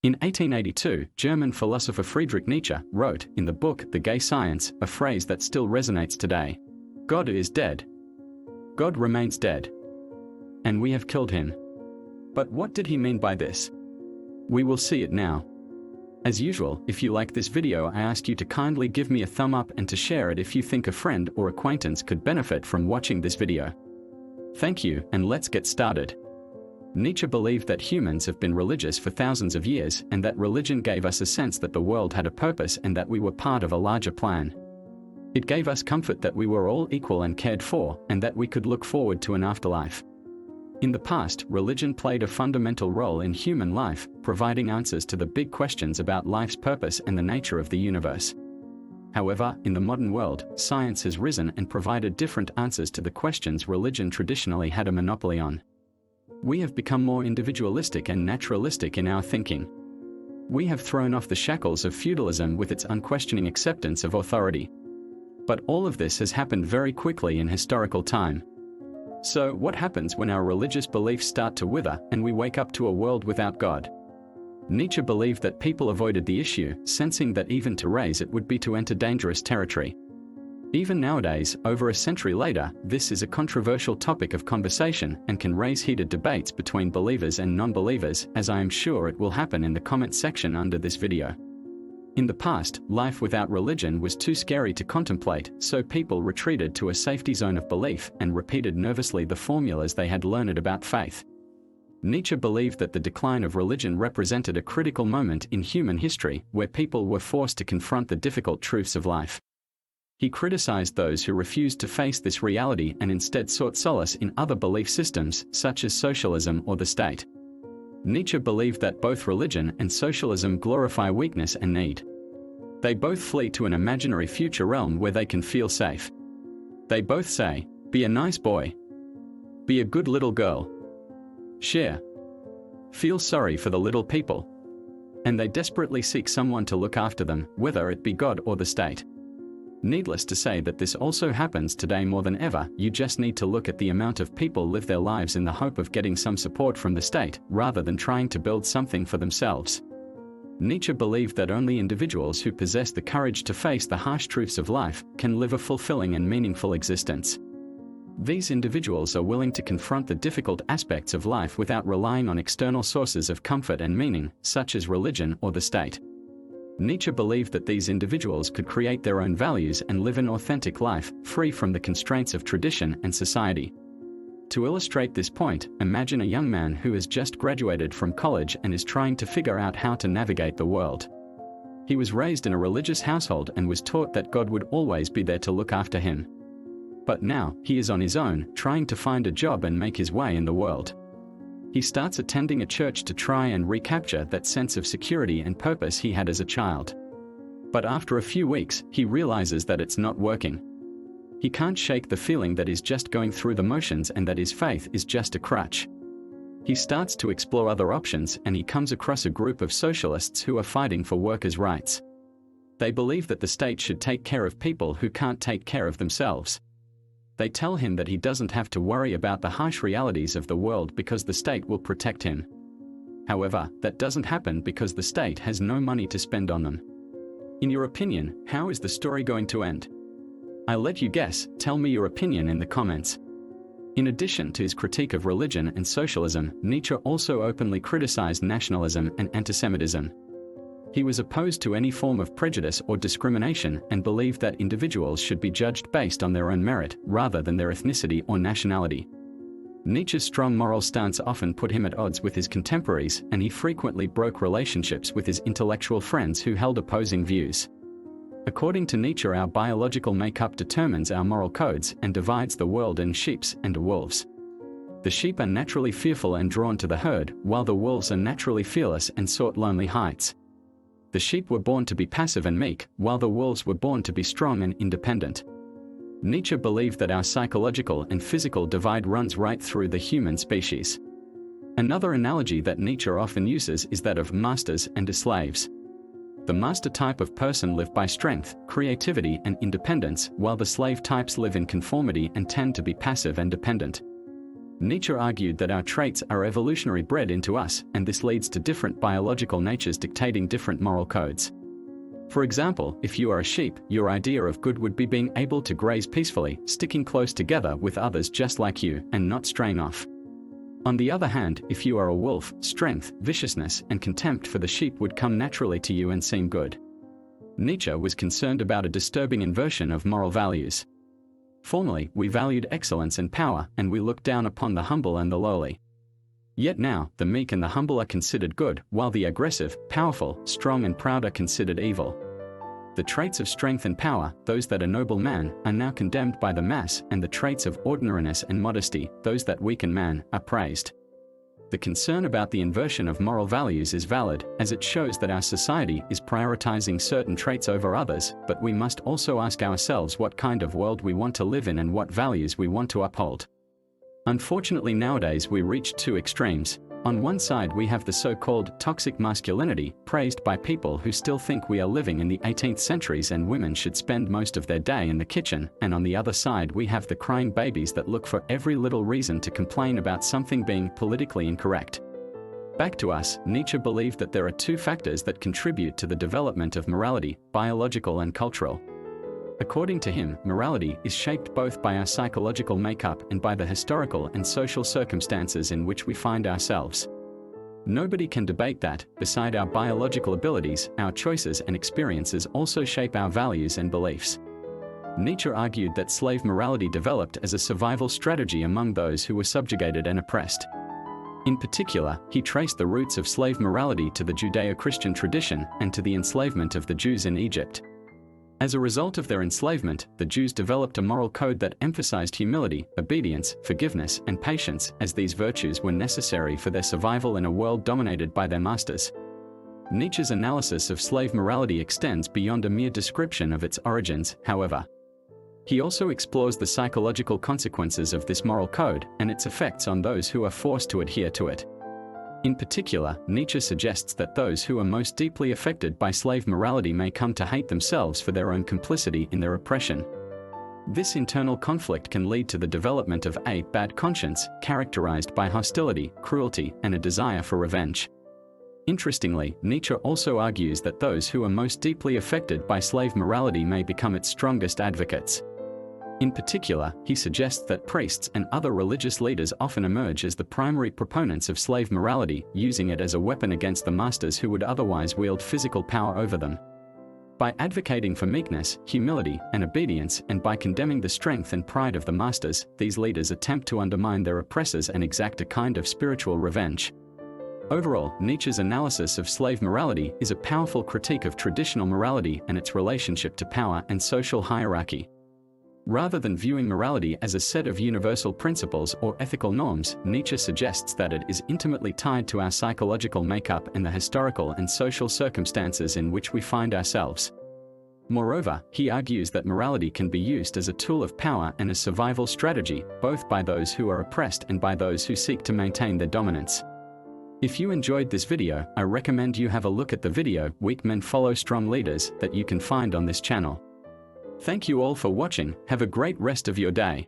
In 1882, German philosopher Friedrich Nietzsche wrote in the book The Gay Science a phrase that still resonates today. God is dead. God remains dead. And we have killed him. But what did he mean by this? We will see it now. As usual, if you like this video, I ask you to kindly give me a thumb up and to share it if you think a friend or acquaintance could benefit from watching this video. Thank you, and let's get started. Nietzsche believed that humans have been religious for thousands of years and that religion gave us a sense that the world had a purpose and that we were part of a larger plan. It gave us comfort that we were all equal and cared for, and that we could look forward to an afterlife. In the past, religion played a fundamental role in human life, providing answers to the big questions about life's purpose and the nature of the universe. However, in the modern world, science has risen and provided different answers to the questions religion traditionally had a monopoly on. We have become more individualistic and naturalistic in our thinking. We have thrown off the shackles of feudalism with its unquestioning acceptance of authority. But all of this has happened very quickly in historical time. So, what happens when our religious beliefs start to wither and we wake up to a world without God? Nietzsche believed that people avoided the issue, sensing that even to raise it would be to enter dangerous territory. Even nowadays, over a century later, this is a controversial topic of conversation and can raise heated debates between believers and non-believers, as I am sure it will happen in the comment section under this video. In the past, life without religion was too scary to contemplate, so people retreated to a safety zone of belief and repeated nervously the formulas they had learned about faith. Nietzsche believed that the decline of religion represented a critical moment in human history where people were forced to confront the difficult truths of life. He criticized those who refused to face this reality and instead sought solace in other belief systems, such as socialism or the state. Nietzsche believed that both religion and socialism glorify weakness and need. They both flee to an imaginary future realm where they can feel safe. They both say, be a nice boy. Be a good little girl. Share. Feel sorry for the little people. And they desperately seek someone to look after them, whether it be God or the state. Needless to say that this also happens today more than ever. You just need to look at the amount of people live their lives in the hope of getting some support from the state, rather than trying to build something for themselves. Nietzsche believed that only individuals who possess the courage to face the harsh truths of life can live a fulfilling and meaningful existence. These individuals are willing to confront the difficult aspects of life without relying on external sources of comfort and meaning, such as religion or the state. Nietzsche believed that these individuals could create their own values and live an authentic life, free from the constraints of tradition and society. To illustrate this point, imagine a young man who has just graduated from college and is trying to figure out how to navigate the world. He was raised in a religious household and was taught that God would always be there to look after him. But now, he is on his own, trying to find a job and make his way in the world. He starts attending a church to try and recapture that sense of security and purpose he had as a child. But after a few weeks, he realizes that it's not working. He can't shake the feeling that he's just going through the motions and that his faith is just a crutch. He starts to explore other options and he comes across a group of socialists who are fighting for workers' rights. They believe that the state should take care of people who can't take care of themselves. They tell him that he doesn't have to worry about the harsh realities of the world because the state will protect him. However, that doesn't happen because the state has no money to spend on them. In your opinion, how is the story going to end? I'll let you guess. Tell me your opinion in the comments. In addition to his critique of religion and socialism, Nietzsche also openly criticized nationalism and antisemitism. He was opposed to any form of prejudice or discrimination and believed that individuals should be judged based on their own merit, rather than their ethnicity or nationality. Nietzsche's strong moral stance often put him at odds with his contemporaries, and he frequently broke relationships with his intellectual friends who held opposing views. According to Nietzsche, our biological makeup determines our moral codes and divides the world in sheep and wolves. The sheep are naturally fearful and drawn to the herd, while the wolves are naturally fearless and sought lonely heights. The sheep were born to be passive and meek, while the wolves were born to be strong and independent. Nietzsche believed that our psychological and physical divide runs right through the human species. Another analogy that Nietzsche often uses is that of masters and slaves. The master type of person live by strength, creativity, and independence, while the slave types live in conformity and tend to be passive and dependent. Nietzsche argued that our traits are evolutionary bred into us, and this leads to different biological natures dictating different moral codes. For example, if you are a sheep, your idea of good would be being able to graze peacefully, sticking close together with others just like you, and not straying off. On the other hand, if you are a wolf, strength, viciousness, and contempt for the sheep would come naturally to you and seem good. Nietzsche was concerned about a disturbing inversion of moral values. Formerly, we valued excellence and power, and we looked down upon the humble and the lowly. Yet now, the meek and the humble are considered good, while the aggressive, powerful, strong and proud are considered evil. The traits of strength and power, those that ennoble man, are now condemned by the mass, and the traits of ordinariness and modesty, those that weaken man, are praised. The concern about the inversion of moral values is valid, as it shows that our society is prioritizing certain traits over others, but we must also ask ourselves what kind of world we want to live in and what values we want to uphold. Unfortunately, nowadays we reach two extremes. On one side we have the so-called toxic masculinity, praised by people who still think we are living in the 18th centuries and women should spend most of their day in the kitchen, and on the other side we have the crying babies that look for every little reason to complain about something being politically incorrect. Back to us, Nietzsche believed that there are two factors that contribute to the development of morality, biological and cultural. According to him, morality is shaped both by our psychological makeup and by the historical and social circumstances in which we find ourselves. Nobody can debate that, beside our biological abilities, our choices and experiences also shape our values and beliefs. Nietzsche argued that slave morality developed as a survival strategy among those who were subjugated and oppressed. In particular, he traced the roots of slave morality to the Judeo-Christian tradition and to the enslavement of the Jews in Egypt. As a result of their enslavement, the Jews developed a moral code that emphasized humility, obedience, forgiveness, and patience, as these virtues were necessary for their survival in a world dominated by their masters. Nietzsche's analysis of slave morality extends beyond a mere description of its origins, however. He also explores the psychological consequences of this moral code and its effects on those who are forced to adhere to it. In particular, Nietzsche suggests that those who are most deeply affected by slave morality may come to hate themselves for their own complicity in their oppression. This internal conflict can lead to the development of a bad conscience, characterized by hostility, cruelty, and a desire for revenge. Interestingly, Nietzsche also argues that those who are most deeply affected by slave morality may become its strongest advocates. In particular, he suggests that priests and other religious leaders often emerge as the primary proponents of slave morality, using it as a weapon against the masters who would otherwise wield physical power over them. By advocating for meekness, humility, and obedience, and by condemning the strength and pride of the masters, these leaders attempt to undermine their oppressors and exact a kind of spiritual revenge. Overall, Nietzsche's analysis of slave morality is a powerful critique of traditional morality and its relationship to power and social hierarchy. Rather than viewing morality as a set of universal principles or ethical norms, Nietzsche suggests that it is intimately tied to our psychological makeup and the historical and social circumstances in which we find ourselves. Moreover, he argues that morality can be used as a tool of power and a survival strategy, both by those who are oppressed and by those who seek to maintain their dominance. If you enjoyed this video, I recommend you have a look at the video "Weak Men Follow Strong Leaders" that you can find on this channel. Thank you all for watching. Have a great rest of your day.